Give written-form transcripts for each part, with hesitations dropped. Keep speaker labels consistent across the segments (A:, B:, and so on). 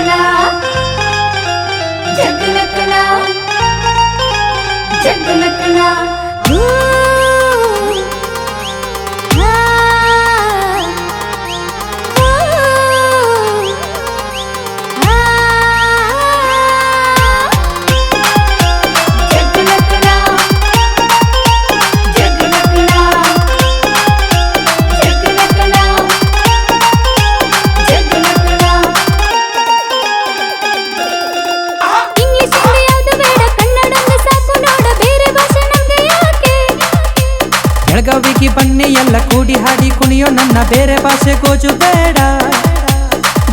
A: ಜಗನಕನಾ ಜಗನಕನಾ ಜಗನಕನಾ
B: ಬೆಳಗಾವಿಗೆ ಬನ್ನಿ ಎಲ್ಲ ಕೂಡಿ ಹಾಡಿ ಕುಣಿಯೋ ನನ್ನ ಬೇರೆ ಭಾಷೆ ಗೋಜು ಬೇಡ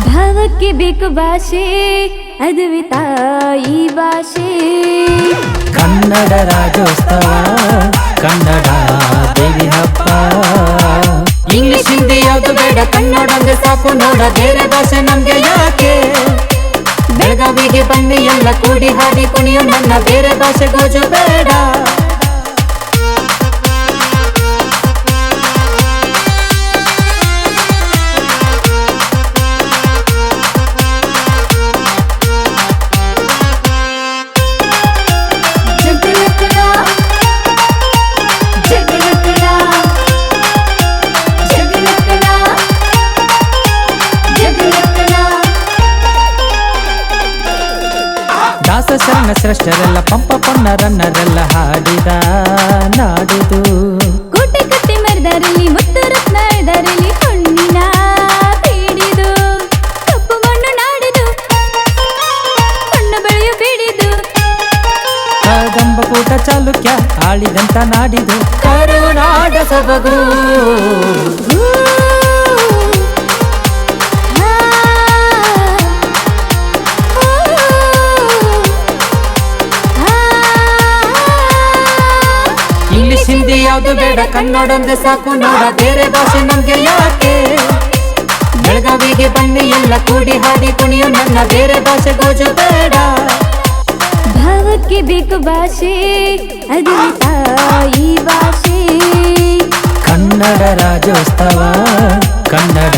A: ಭಾವಕ್ಕೆ ಬೇಕು ಭಾಷೆ ಅದುವೆ ತಾಯಿ ಭಾಷೆ
B: ಕನ್ನಡ ರಾಜ್ಯೋತ್ಸವ ಕನ್ನಡ ದೇವಿ ಹಬ್ಬ ಇಂಗ್ಲಿಷ್ ಹಿಂದಿ ಯಾವುದು ಬೇಡ ಕನ್ನಡ ಅಂದ್ರೆ ಸಾಕು ನೋಡ ಬೇರೆ ಭಾಷೆ ನಮ್ಗೆ ಯಾಕೆ ಬೆಳಗಾವಿಗೆ ಬನ್ನಿ ಎಲ್ಲ ಕೂಡಿ ಹಾಡಿ ಕುಣಿಯೋ ನನ್ನ ಬೇರೆ ಭಾಷೆ ಗೋಜು ಬೇಡ ದಾಸಶರಣ ಶ್ರೇಷ್ಠರೆಲ್ಲ ಪಂಪ ಪೊನ್ನರನ್ನರೆಲ್ಲ ಹಾಡಿದ ನಾಡಿದು
A: ಕೋಟೆ ಕಟ್ಟಿ ಮರದರಲ್ಲಿ ಮುತ್ತು ರತ್ನ ಇದರಲ್ಲಿ ಹೊಣ್ಣಿನ ಬೀಡಿದು ಕಪ್ಪು ಮಣ್ಣು ನಾಡಿದು ಹೊಣ್ಣು ಬೆಳೆಯು ಬೀಡಿದು
B: ಕಾದಂಬ ಕೂಟ ಚಾಲುಕ್ಯ ಆಳಿದಂತ ನಾಡಿದು ಕರುನಾಡ ಸೊಬಗು ಇಂಗ್ಲಿಷ್ ಹಿಂದಿ ಯಾವುದು ಬೇಡ ಕನ್ನಡ ಅಂದ್ರೆ ಸಾಕು ನೋಡ ಬೇರೆ ಭಾಷೆ ನಮ್ಗೆ ಯಾಕೆ ಬೆಳಗಾವಿಗೆ ಬನ್ನಿ ಎಲ್ಲ ಕೂಡಿ ಹಾಡಿ ಕುಣಿಯೋ ನನ್ನ ಬೇರೆ ಭಾಷೆ ಗೋಜು ಬೇಡ
A: ಭಾವಕ್ಕೆ ಬೇಕು ಭಾಷೆ ಅದುವೆ ತಾಯಿ ಭಾಷೆ
B: ಕನ್ನಡ ರಾಜ್ಯೋತ್ಸವ ಕನ್ನಡ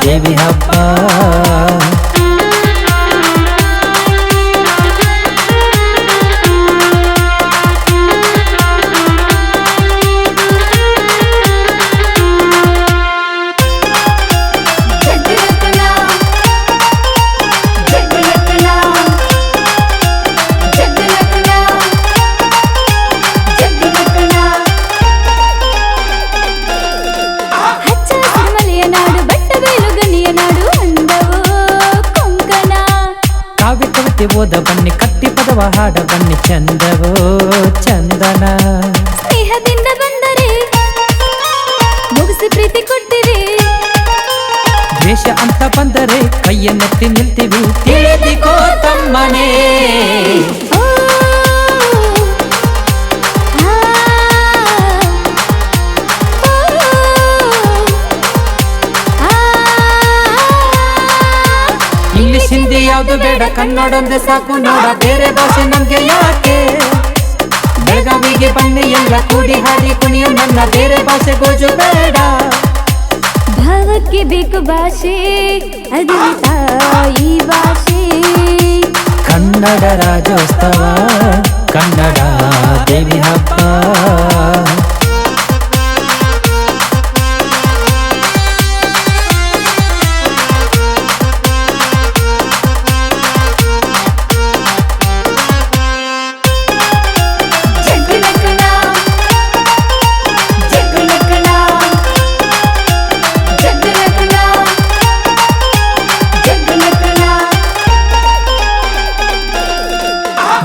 B: ದೇವಿ ಹಬ್ಬ ಓದ ಬನ್ನಿ ಕಟ್ಟಿ ಪದವ ಹಾಡ ಬನ್ನಿ ಚಂದವೋ ಚಂದನ
A: ಸ್ನೇಹದಿಂದ ಬಂದರೆ ಮುಗಿಸಿ ಪ್ರೀತಿ ಕೊಟ್ಟಿವಿ
B: ದ್ವೇಷ ಅಂತ ಬಂದರೆ ಕೈಯನ್ನೆತ್ತಿ ನಿಲ್ತೀವಿ ತಿಳಿದಿಕೋ ತಮ್ಮನೇ ಇಂಗ್ಲಿಷ್ ಹಿಂದಿ ಯಾವುದು ಬೇಡ ಕನ್ನಡ ಅಂದ್ರೆ ಸಾಕು ನೋಡ ಬೇರೆ ಭಾಷೆ ನಮ್ಗೆ ಯಾಕೆ ಬೆಳಗಾವಿಗೆ ಬನ್ನಿ ಎಲ್ಲ ಕೂಡಿ ಹಾಡಿ ಕುಣಿಯೋ ನನ್ನ ಬೇರೆ ಭಾಷೆ ಗೋಜು ಬೇಡ
A: ಭಾವಕ್ಕೆ ಬೇಕು ಭಾಷೆ ಅದುವೆ ತಾಯಿ ಭಾಷೆ
B: ಕನ್ನಡ ರಾಜ್ಯೋತ್ಸವ ಕನ್ನಡ ದೇವಿ ಹಬ್ಬ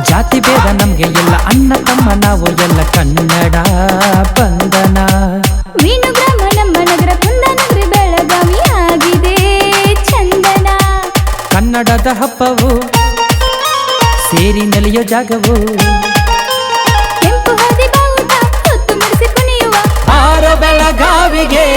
B: ಜಾತಿ ಭೇದ ನಮ್ಗೆ ಎಲ್ಲ ಅಣ್ಣ ತಮ್ಮ ನಾವು ಎಲ್ಲ ಕನ್ನಡ ಬಂಧನ
A: ಮೀನು ಗ್ರಾಮ ನಮ್ಮ ನಗರ ಕುಂದನಗರಿ ಬೆಳಗಾವಿ ಆಗಿದೆ ಚಂದನ
B: ಕನ್ನಡದ ಹಬ್ಬವು ಸೇರಿ ನೆಲೆಯೋ ಜಾಗವು
A: ಕೆಂಪು ಹದಿ ಬಾವುಟ ಹೊತ್ತು ಮುಡಿಸಿ ಕುಣಿಯುವ
B: ಆರ ಬೆಳಗಾವಿಗೆ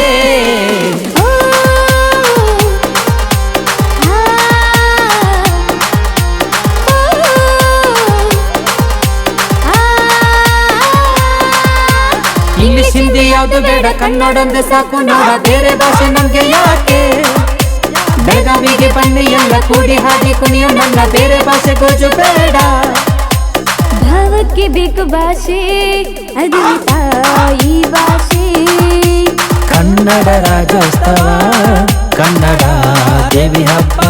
B: ಇಂಗ್ಲಿಷ್ ಹಿಂದಿ ಯಾವುದು ಬೇಡ ಕನ್ನಡ ಅಂದ್ರೆ ಸಾಕು ನೋಡ ಬೇರೆ ಭಾಷೆ ನಮ್ಗೆ ಯಾಕೆ ಬೆಳಗಾವಿಗೆ ಬನ್ನಿ ಎಲ್ಲ ಕೂಡಿ ಹಾಡಿ ಕುಣಿಯೋ ನನ್ನ ಬೇರೆ ಭಾಷೆ ಗೋಜು ಬೇಡ.
A: ಭಾವಕ್ಕೆ ಬೇಕು ಭಾಷೆ ಅದು ತಾಯಿ ಭಾಷೆ.
B: ಕನ್ನಡ ರಾಜ್ಯೋತ್ಸವ ಕನ್ನಡ ದೇವಿ ಹಬ್ಬ